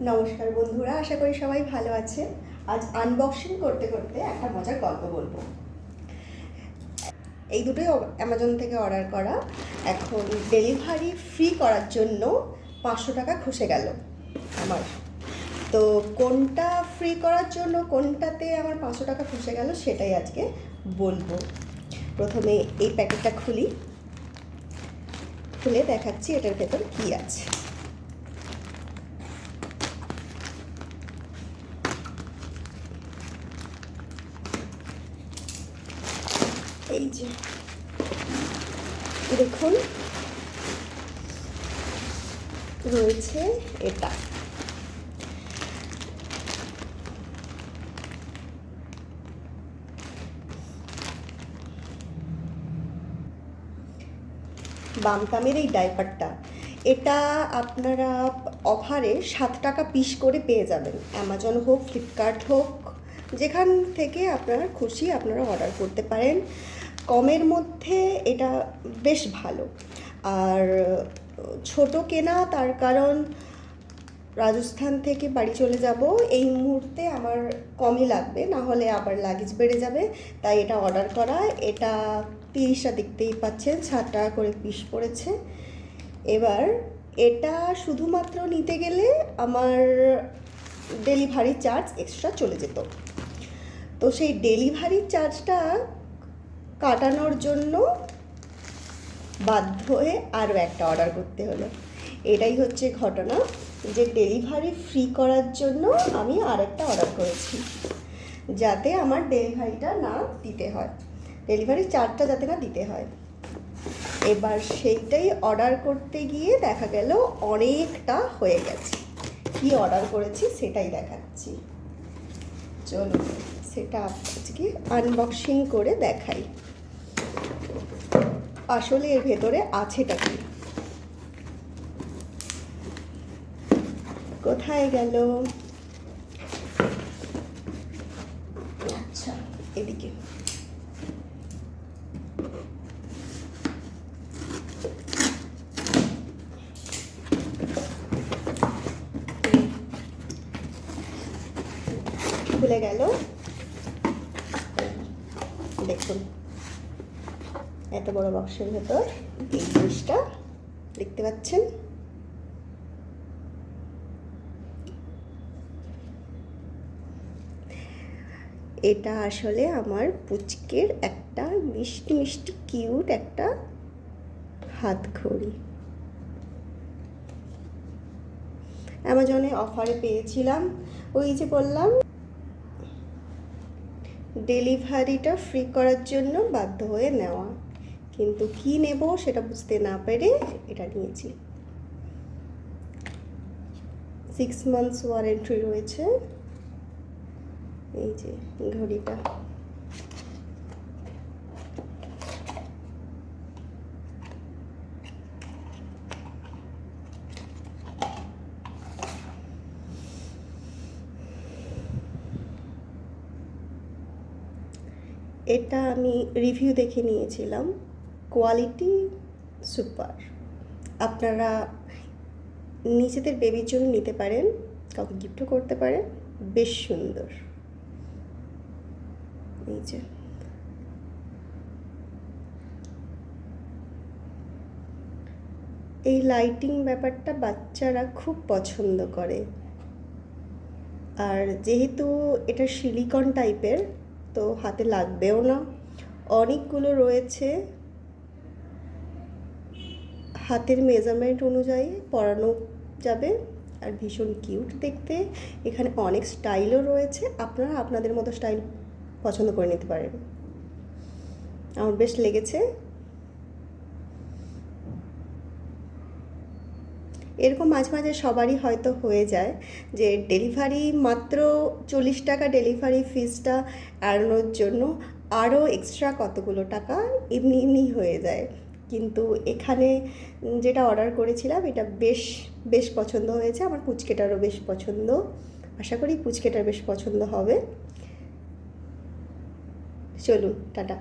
নমস্কার বন্ধুরা, আশা করি সবাই ভালো আছে। আজ আনবক্সিং করতে করতে একটা মজার গল্প বলবো। এই দুটোই অ্যামাজন থেকে অর্ডার করা। এখন ডেলিভারি ফ্রি করার জন্য 500 টাকা খসে গেল আমার। তো কোনটা ফ্রি করার জন্য কোনটাতে আমার 500 টাকা খসে গেল সেটাই আজকে বলবো। প্রথমে এই প্যাকেটটা খুলে দেখাচ্ছি এটার ভেতর কী আছে। এই যে দেখুন, রয়েছে এটা। বামতামের এই ডাইপারটা, এটা আপনারা অফারে 7 টাকা পিস করে পেয়ে যাবেন। অ্যামাজন হোক, ফ্লিপকার্ট হোক, যেখান থেকে আপনারা খুশি আপনারা অর্ডার করতে পারেন। কমের মধ্যে এটা বেশ ভালো। আর ছোট কেনা, তার কারণ রাজস্থান থেকে বাড়ি চলে যাব, এই মুহূর্তে আমার কমই লাগবে, না হলে আবার লাগেজ বেড়ে যাবে। তাই এটা অর্ডার করা। এটা 30টা দেখতেই পাচ্ছেন, 7 টাকা করে পিস পড়েছে। এবার এটা শুধুমাত্র নিতে গেলে আমার ডেলিভারি চার্জ এক্সট্রা চলে যেত। তো সেই ডেলিভারি চার্জটা কাটানোর জন্য বাধ্য হয়ে আরও একটা অর্ডার করতে হলো। এটাই হচ্ছে ঘটনা, যে ডেলিভারি ফ্রি করার জন্য আমি আরেকটা অর্ডার করেছি, যাতে আমার ডেলিভারিটা না দিতে হয়, ডেলিভারি চার্জটা যাতে না দিতে হয়। এবার সেইটাই অর্ডার করতে গিয়ে দেখা গেল অনেকটা হয়ে গেছে। কি অর্ডার করেছি সেটাই দেখাচ্ছি, চলুন সেটা আজকে আনবক্সিং করে দেখাই। আসলে এর ভেতরে আছেটা কি, কোথায় গেল? আচ্ছা, এদিকে। খুলে গেল, দেখুন এত বড় বক্সের ভেতর এই জিনিসটা দেখতে পাচ্ছেন। এটা আসলে আমার পুচকের একটা মিষ্টি মিষ্টি কিউট একটা হাত ঘড়ি। অ্যামাজনে অফারে পেয়েছিলাম, ওই যে বললাম ডেলিভারিটা ফ্রি করার জন্য বাধ্য হয়ে নেওয়া, কিন্তু কি নেব সেটা বুঝতে না পেরে এটা নিয়েছি। 6 মান্থস ওয়ারেন্টি রয়েছে। এই যে ঘড়িটা, এটা আমি রিভিউ দেখে নিয়েছিলাম, কোয়ালিটি সুপার। আপনারা নিজেদের বেবির জন্য নিতে পারেন, কাউকে গিফটও করতে পারেন, বেশ সুন্দর। এই যে এই লাইটিং ব্যাপারটা বাচ্চারা খুব পছন্দ করে। আর যেহেতু এটা সিলিকন টাইপের, তো হাতে লাগবেও না। অনেকগুলো রয়েছে, হাতের মেজারমেন্ট অনুযায়ী পরানো যাবে। আর ভীষণ কিউট দেখতে। এখানে অনেক স্টাইলও রয়েছে, আপনারা আপনাদের মতো স্টাইল পছন্দ করে নিতে পারেন। আমার বেশ লেগেছে। এরকম মাঝে মাঝে সবারই হয়তো হয়ে যায় যে ডেলিভারি মাত্র 40 টাকা ডেলিভারি ফিসটা এড়ানোর জন্য আরও এক্সট্রা কতগুলো টাকা এমনি এমনি হয়ে যায়। কিন্তু এখানে যেটা অর্ডার করেছিলাম এটা বেশ পছন্দ হয়েছে। আমার পুচকেটারও বেশ পছন্দ, আশা করি পুচকেটার বেশ পছন্দ হবে। চলুন, টাটা।